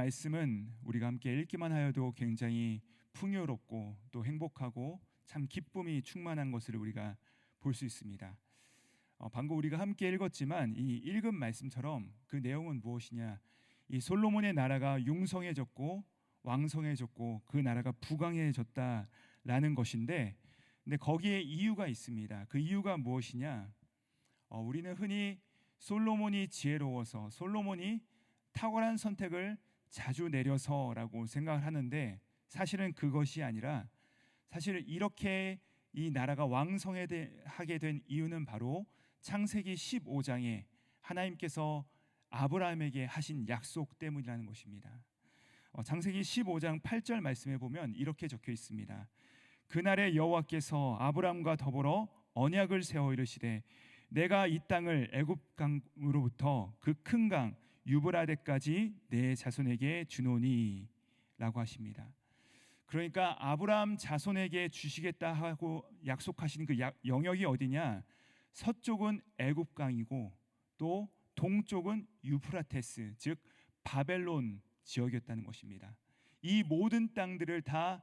말씀은 우리가 함께 읽기만 하여도 굉장히 풍요롭고 또 행복하고 참 기쁨이 충만한 것을 우리가 볼 수 있습니다. 방금 우리가 함께 읽었지만 이 읽은 말씀처럼 그 내용은 무엇이냐? 이 솔로몬의 나라가 융성해졌고 왕성해졌고 그 나라가 부강해졌다라는 것인데, 근데 거기에 이유가 있습니다. 그 이유가 무엇이냐? 우리는 흔히 솔로몬이 지혜로워서, 솔로몬이 탁월한 선택을 자주 내려서라고 생각을 하는데, 사실은 그것이 아니라, 사실 이렇게 이 나라가 왕성하게 된 이유는 바로 창세기 15장에 하나님께서 아브라함에게 하신 약속 때문이라는 것입니다. 창세기 15장 8절 말씀에 보면 이렇게 적혀 있습니다. 그날에 여호와께서 아브라함과 더불어 언약을 세워 이르시되 내가 이 땅을 애굽 강으로부터 그 큰 강 유브라데까지 내 자손에게 주노니 라고 하십니다. 그러니까 아브라함 자손에게 주시겠다 하고 약속하신 그 영역이 어디냐? 서쪽은 애굽 강이고 또 동쪽은 유프라테스, 즉 바벨론 지역이었다는 것입니다. 이 모든 땅들을 다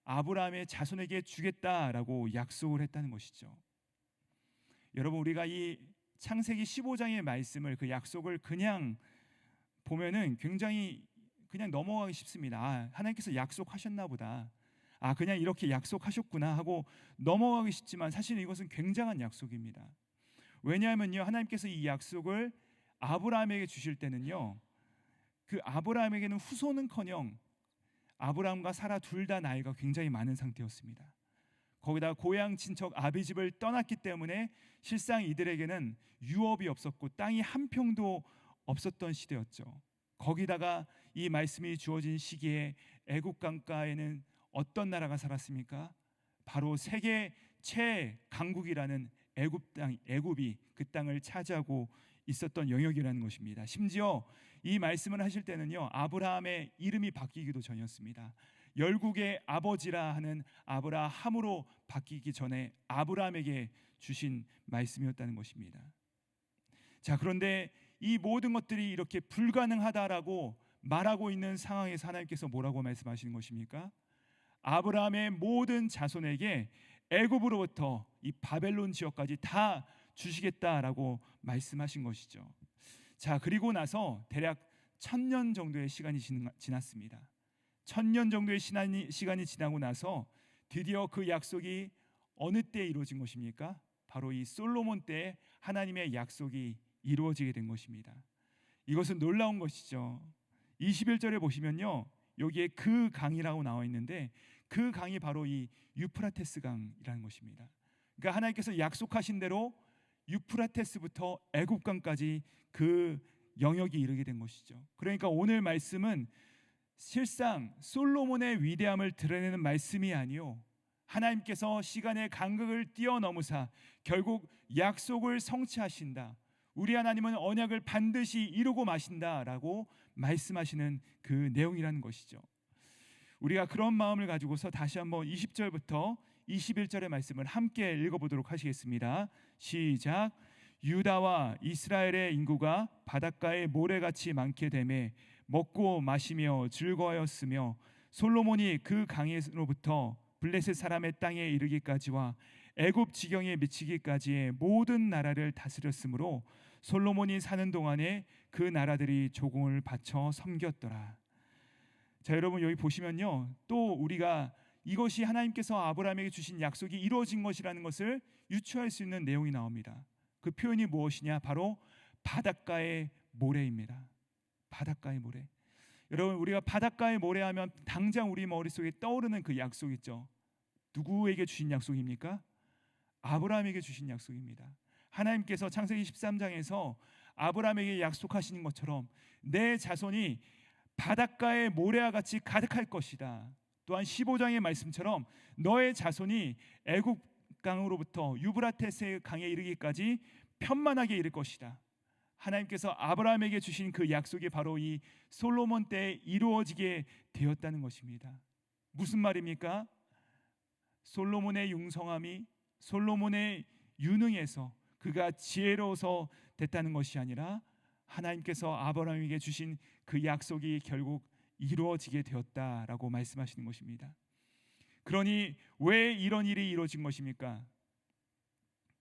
아브라함의 자손에게 주겠다라고 약속을 했다는 것이죠. 여러분, 우리가 이 창세기 15장의 말씀을, 그 약속을 그냥 보면은 굉장히 그냥 넘어가기 쉽습니다. 하나님께서 약속하셨나 보다, 그냥 이렇게 약속하셨구나 하고 넘어가기 쉽지만 사실 이것은 굉장한 약속입니다. 왜냐하면요, 하나님께서 이 약속을 아브라함에게 주실 때는요, 그 아브라함에게는 후손은커녕 아브라함과 사라 둘 다 나이가 굉장히 많은 상태였습니다. 거기다 고향 친척 아비집을 떠났기 때문에 실상 이들에게는 유업이 없었고 땅이 한 평도 없었던 시대였죠. 거기다가 이 말씀이 주어진 시기에 애굽 강가에는 어떤 나라가 살았습니까? 바로 세계 최강국이라는 애굽이 그 땅을 차지하고 있었던 영역이라는 것입니다. 심지어 이 말씀을 하실 때는요, 아브라함의 이름이 바뀌기도 전이었습니다. 열국의 아버지라 하는 아브라함으로 바뀌기 전에 아브라함에게 주신 말씀이었다는 것입니다. 자, 그런데 이 모든 것들이 이렇게 불가능하다라고 말하고 있는 상황에서 하나님께서 뭐라고 말씀하시는 것입니까? 아브라함의 모든 자손에게 애굽으로부터 이 바벨론 지역까지 다 주시겠다라고 말씀하신 것이죠. 자, 그리고 나서 대략 1000년 정도의 시간이 지났습니다. 1000년 정도의 시간이 지나고 나서 드디어 그 약속이 어느 때에 이루어진 것입니까? 바로 이 솔로몬 때에 하나님의 약속이 이루어지게 된 것입니다. 이것은 놀라운 것이죠. 21절에 보시면요, 여기에 그 강이라고 나와 있는데 그 강이 바로 이 유프라테스 강이라는 것입니다. 그러니까 하나님께서 약속하신 대로 유프라테스부터 애굽강까지 그 영역이 이르게 된 것이죠. 그러니까 오늘 말씀은 실상 솔로몬의 위대함을 드러내는 말씀이 아니요, 하나님께서 시간의 간극을 뛰어넘으사 결국 약속을 성취하신다, 우리 하나님은 언약을 반드시 이루고 마신다라고 말씀하시는 그 내용이라는 것이죠. 우리가 그런 마음을 가지고서 다시 한번 20절부터 21절의 말씀을 함께 읽어보도록 하시겠습니다. 시작. 유다와 이스라엘의 인구가 바닷가에 모래같이 많게 되매 먹고 마시며 즐거워하였으며 솔로몬이 그 강에로부터 블레셋 사람의 땅에 이르기까지와 애굽 지경에 미치기까지의 모든 나라를 다스렸으므로 솔로몬이 사는 동안에 그 나라들이 조공을 바쳐 섬겼더라. 자, 여러분 여기 보시면요, 또 우리가 이것이 하나님께서 아브라함에게 주신 약속이 이루어진 것이라는 것을 유추할 수 있는 내용이 나옵니다. 그 표현이 무엇이냐? 바로 바닷가의 모래입니다. 바닷가의 모래. 여러분, 우리가 바닷가의 모래 하면 당장 우리 머릿속에 떠오르는 그 약속 있죠. 누구에게 주신 약속입니까? 아브라함에게 주신 약속입니다. 하나님께서 창세기 13장에서 아브라함에게 약속하시는 것처럼 내 자손이 바닷가의 모래와 같이 가득할 것이다. 또한 15장의 말씀처럼 너의 자손이 애굽 강으로부터 유브라테스 강에 이르기까지 편만하게 이를 것이다. 하나님께서 아브라함에게 주신 그 약속이 바로 이 솔로몬 때에 이루어지게 되었다는 것입니다. 무슨 말입니까? 솔로몬의 융성함이, 솔로몬의 유능에서 그가 지혜로워서 됐다는 것이 아니라 하나님께서 아브라함에게 주신 그 약속이 결국 이루어지게 되었다라고 말씀하시는 것입니다. 그러니 왜 이런 일이 이루어진 것입니까?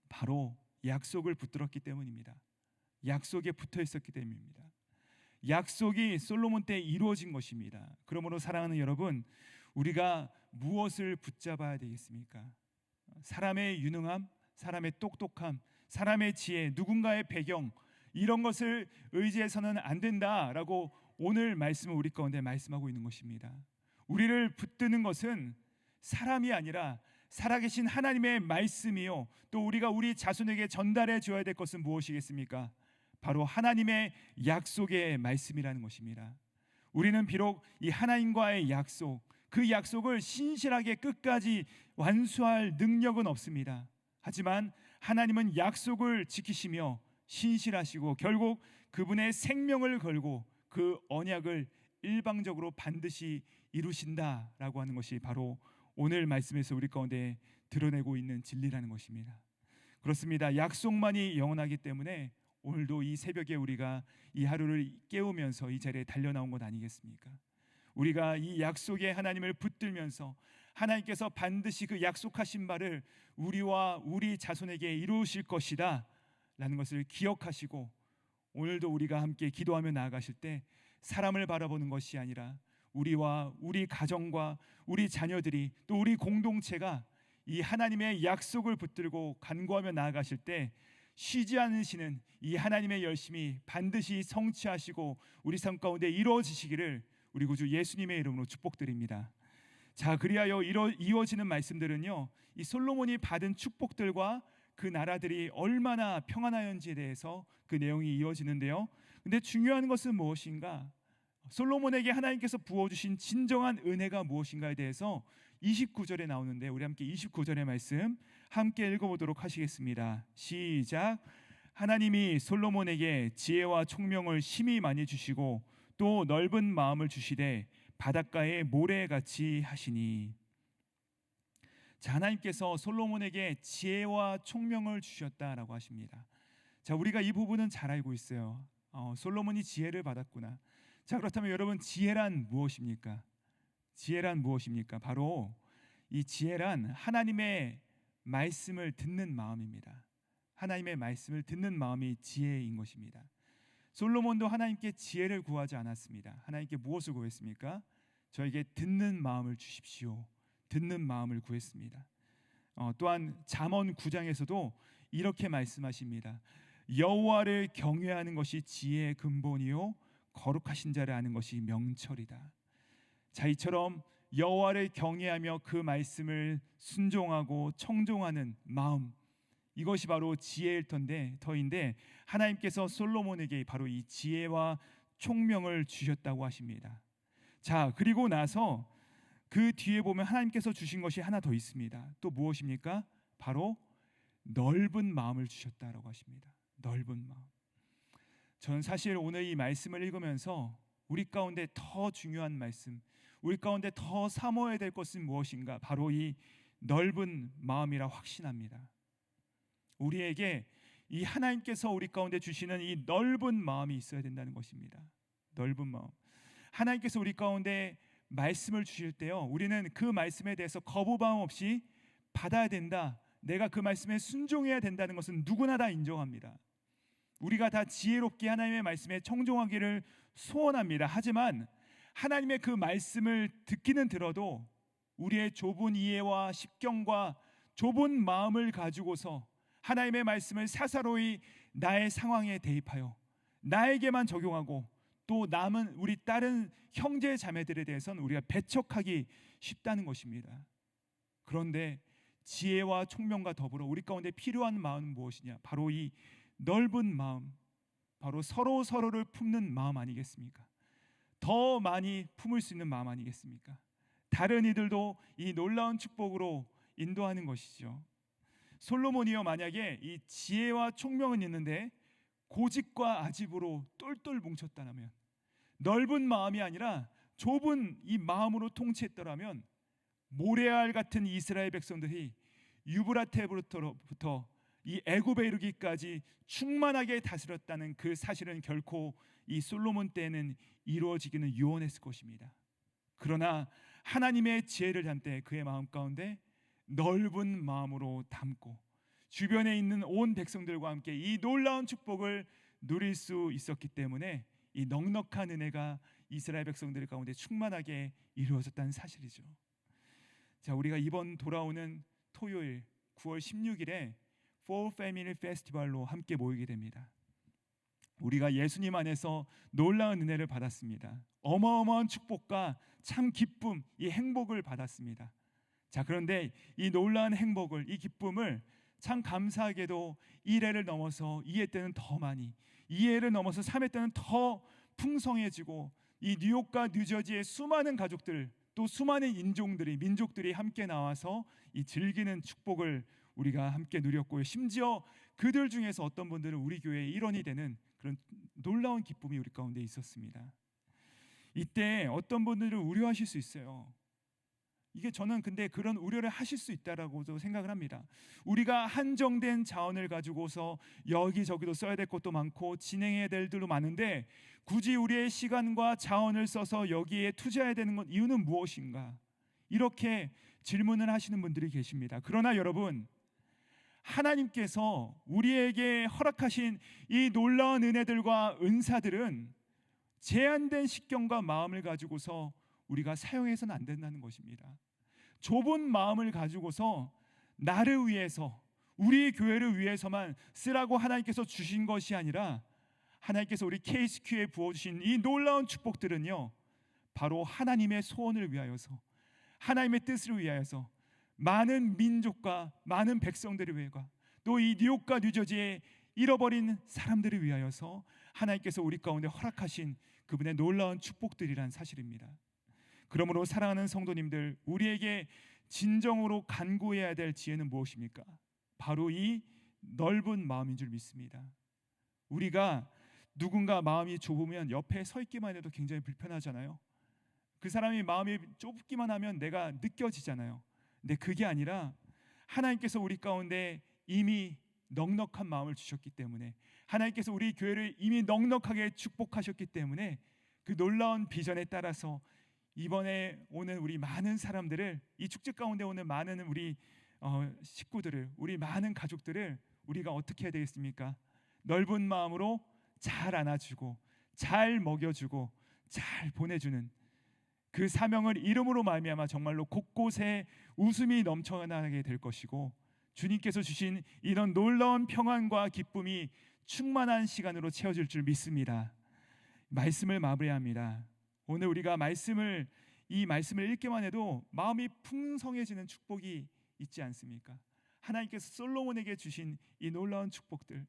바로 약속을 붙들었기 때문입니다. 약속에 붙어 있었기 때문입니다. 약속이 솔로몬 때 이루어진 것입니다. 그러므로 사랑하는 여러분, 우리가 무엇을 붙잡아야 되겠습니까? 사람의 유능함, 사람의 똑똑함, 사람의 지혜, 누군가의 배경, 이런 것을 의지해서는 안 된다라고 오늘 말씀은 우리 가운데 말씀하고 있는 것입니다. 우리를 붙드는 것은 사람이 아니라 살아계신 하나님의 말씀이요, 또 우리가 우리 자손에게 전달해 줘야 될 것은 무엇이겠습니까? 바로 하나님의 약속의 말씀이라는 것입니다. 우리는 비록 이 하나님과의 약속, 그 약속을 신실하게 끝까지 완수할 능력은 없습니다. 하지만 하나님은 약속을 지키시며 신실하시고 결국 그분의 생명을 걸고 그 언약을 일방적으로 반드시 이루신다라고 하는 것이 바로 오늘 말씀에서 우리 가운데 드러내고 있는 진리라는 것입니다. 그렇습니다. 약속만이 영원하기 때문에 오늘도 이 새벽에 우리가 이 하루를 깨우면서 이 자리에 달려나온 것 아니겠습니까? 우리가 이 약속의 하나님을 붙들면서 하나님께서 반드시 그 약속하신 바를 우리와 우리 자손에게 이루실 것이다 라는 것을 기억하시고, 오늘도 우리가 함께 기도하며 나아가실 때 사람을 바라보는 것이 아니라 우리와 우리 가정과 우리 자녀들이 또 우리 공동체가 이 하나님의 약속을 붙들고 간구하며 나아가실 때 쉬지 않으시는 이 하나님의 열심이 반드시 성취하시고 우리 삶 가운데 이루어지시기를 우리 구주 예수님의 이름으로 축복드립니다. 자, 그리하여 이루어지는 말씀들은요, 이 솔로몬이 받은 축복들과 그 나라들이 얼마나 평안하였는지에 대해서 그 내용이 이어지는데요. 근데 중요한 것은 무엇인가? 솔로몬에게 하나님께서 부어주신 진정한 은혜가 무엇인가에 대해서 29절에 나오는데, 우리 함께 29절의 말씀 함께 읽어보도록 하시겠습니다. 시작. 하나님이 솔로몬에게 지혜와 총명을 심히 많이 주시고 또 넓은 마음을 주시되 바닷가의 모래같이 하시니. 자, 하나님께서 솔로몬에게 지혜와 총명을 주셨다라고 하십니다. 자, 우리가 이 부분은 잘 알고 있어요. 솔로몬이 지혜를 받았구나. 자, 그렇다면 여러분, 지혜란 무엇입니까? 지혜란 무엇입니까? 바로 이 지혜란 하나님의 말씀을 듣는 마음입니다. 하나님의 말씀을 듣는 마음이 지혜인 것입니다. 솔로몬도 하나님께 지혜를 구하지 않았습니다. 하나님께 무엇을 구했습니까? 저에게 듣는 마음을 주십시오. 듣는 마음을 구했습니다. 또한 잠언 9장에서도 이렇게 말씀하십니다. 여호와를 경외하는 것이 지혜의 근본이요 거룩하신 자를 아는 것이 명철이다. 자, 이처럼 여호와를 경외하며 그 말씀을 순종하고 청종하는 마음, 이것이 바로 지혜일 터인데 하나님께서 솔로몬에게 바로 이 지혜와 총명을 주셨다고 하십니다. 자, 그리고 나서 그 뒤에 보면 하나님께서 주신 것이 하나 더 있습니다. 또 무엇입니까? 바로 넓은 마음을 주셨다라고 하십니다. 넓은 마음. 저는 사실 오늘 이 말씀을 읽으면서 우리 가운데 더 중요한 말씀, 우리 가운데 더 사모해야 될 것은 무엇인가? 바로 이 넓은 마음이라 확신합니다. 우리에게 이 하나님께서 우리 가운데 주시는 이 넓은 마음이 있어야 된다는 것입니다. 넓은 마음. 하나님께서 우리 가운데 말씀을 주실 때요, 우리는 그 말씀에 대해서 거부감 없이 받아야 된다, 내가 그 말씀에 순종해야 된다는 것은 누구나 다 인정합니다. 우리가 다 지혜롭게 하나님의 말씀에 청종하기를 소원합니다. 하지만 하나님의 그 말씀을 듣기는 들어도 우리의 좁은 이해와 십경과 좁은 마음을 가지고서 하나님의 말씀을 사사로이 나의 상황에 대입하여 나에게만 적용하고 또 남은 우리 다른 형제 자매들에 대해서는 우리가 배척하기 쉽다는 것입니다. 그런데 지혜와 총명과 더불어 우리 가운데 필요한 마음은 무엇이냐? 바로 이 넓은 마음, 바로 서로를 품는 마음 아니겠습니까? 더 많이 품을 수 있는 마음 아니겠습니까? 다른 이들도 이 놀라운 축복으로 인도하는 것이죠. 솔로몬이요, 만약에 이 지혜와 총명은 있는데 고집과 아집으로 똘똘 뭉쳤다면, 넓은 마음이 아니라 좁은 이 마음으로 통치했더라면 모레알 같은 이스라엘 백성들이 유브라테부터 이 애굽에 이르기까지 충만하게 다스렸다는 그 사실은 결코 이 솔로몬 때에는 이루어지기는 유언했을 것입니다. 그러나 하나님의 지혜를 담을 때 그의 마음 가운데 넓은 마음으로 담고 주변에 있는 온 백성들과 함께 이 놀라운 축복을 누릴 수 있었기 때문에 이 넉넉한 은혜가 이스라엘 백성들 가운데 충만하게 이루어졌다는 사실이죠. 자, 우리가 이번 돌아오는 토요일 9월 16일에 Fall Family Festival로 함께 모이게 됩니다. 우리가 예수님 안에서 놀라운 은혜를 받았습니다. 어마어마한 축복과 참 기쁨, 이 행복을 받았습니다. 자, 그런데 이 놀라운 행복을, 이 기쁨을 참 감사하게도 1회를 넘어서 2회 때는 더 많이, 2회를 넘어서 3회 때는 더 풍성해지고 이 뉴욕과 뉴저지의 수많은 가족들, 또 수많은 민족들이 함께 나와서 이 즐기는 축복을 우리가 함께 누렸고요. 심지어 그들 중에서 어떤 분들은 우리 교회의 일원이 되는 그런 놀라운 기쁨이 우리 가운데 있었습니다. 이때 어떤 분들은 우려하실 수 있어요. 이게 저는 근데 그런 우려를 하실 수 있다라고도 생각을 합니다. 우리가 한정된 자원을 가지고서 여기저기도 써야 될 것도 많고 진행해야 될 일도 많은데 굳이 우리의 시간과 자원을 써서 여기에 투자해야 되는 건 이유는 무엇인가? 이렇게 질문을 하시는 분들이 계십니다. 그러나 여러분, 하나님께서 우리에게 허락하신 이 놀라운 은혜들과 은사들은 제한된 식견과 마음을 가지고서 우리가 사용해서는 안 된다는 것입니다. 좁은 마음을 가지고서 나를 위해서, 우리 교회를 위해서만 쓰라고 하나님께서 주신 것이 아니라 하나님께서 우리 KSQ에 부어주신 이 놀라운 축복들은요, 바로 하나님의 소원을 위하여서, 하나님의 뜻을 위하여서 많은 민족과 많은 백성들을 위해서, 또 이 뉴욕과 뉴저지의 잃어버린 사람들을 위하여서 하나님께서 우리 가운데 허락하신 그분의 놀라운 축복들이란 사실입니다. 그러므로 사랑하는 성도님들, 우리에게 진정으로 간구해야 될 지혜는 무엇입니까? 바로 이 넓은 마음인 줄 믿습니다. 우리가 누군가 마음이 좁으면 옆에 서 있기만 해도 굉장히 불편하잖아요. 그 사람이 마음이 좁기만 하면 내가 느껴지잖아요. 근데 그게 아니라 하나님께서 우리 가운데 이미 넉넉한 마음을 주셨기 때문에, 하나님께서 우리 교회를 이미 넉넉하게 축복하셨기 때문에 그 놀라운 비전에 따라서 이번에 오는 우리 많은 사람들을, 이 축제 가운데 오는 많은 우리 식구들을, 우리 많은 가족들을 우리가 어떻게 해야 되겠습니까? 넓은 마음으로 잘 안아주고 잘 먹여주고 잘 보내주는 그 사명을 이름으로 말미암아 정말로 곳곳에 웃음이 넘쳐나게 될 것이고, 주님께서 주신 이런 놀라운 평안과 기쁨이 충만한 시간으로 채워질 줄 믿습니다. 말씀을 마무리합니다. 오늘 우리가 이 말씀을 읽기만 해도 마음이 풍성해지는 축복이 있지 않습니까? 하나님께서 솔로몬에게 주신 이 놀라운 축복들,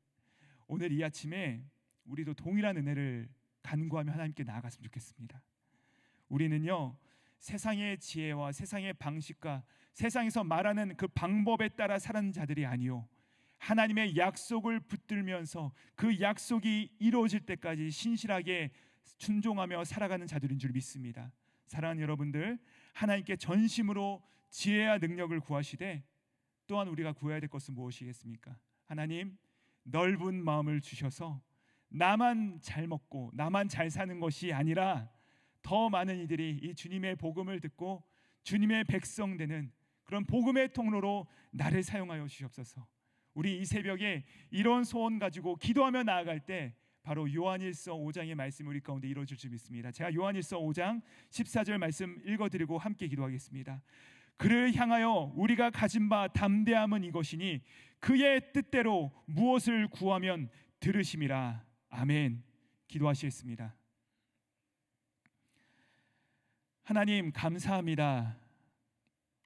오늘 이 아침에 우리도 동일한 은혜를 간구하며 하나님께 나아갔으면 좋겠습니다. 우리는요, 세상의 지혜와 세상의 방식과 세상에서 말하는 그 방법에 따라 사는 자들이 아니요, 하나님의 약속을 붙들면서 그 약속이 이루어질 때까지 신실하게 순종하며 살아가는 자들인 줄 믿습니다. 사랑하는 여러분들, 하나님께 전심으로 지혜와 능력을 구하시되 또한 우리가 구해야 될 것은 무엇이겠습니까? 하나님, 넓은 마음을 주셔서 나만 잘 먹고 나만 잘 사는 것이 아니라 더 많은 이들이 이 주님의 복음을 듣고 주님의 백성 되는 그런 복음의 통로로 나를 사용하여 주시옵소서. 우리 이 새벽에 이런 소원 가지고 기도하며 나아갈 때 바로 요한일서 5장의 말씀이 우리 가운데 이루어질 줄 믿습니다. 제가 요한일서 5장 14절 말씀 읽어드리고 함께 기도하겠습니다. 그를 향하여 우리가 가진 바 담대함은 이것이니 그의 뜻대로 무엇을 구하면 들으심이라. 아멘. 기도하시겠습니다. 하나님, 감사합니다.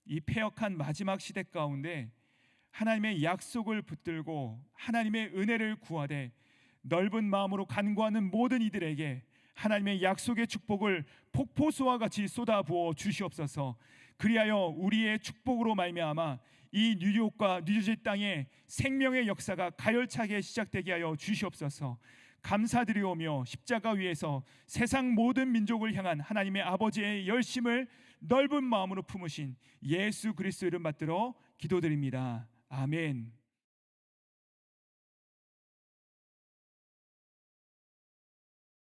이 패역한 마지막 시대 가운데 하나님의 약속을 붙들고 하나님의 은혜를 구하되 넓은 마음으로 간구하는 모든 이들에게 하나님의 약속의 축복을 폭포수와 같이 쏟아부어 주시옵소서. 그리하여 우리의 축복으로 말미암아 이 뉴욕과 뉴저지 땅에 생명의 역사가 가열차게 시작되게 하여 주시옵소서. 감사드리오며 십자가 위에서 세상 모든 민족을 향한 하나님의 아버지의 열심을 넓은 마음으로 품으신 예수 그리스도 이름 받들어 기도드립니다. 아멘.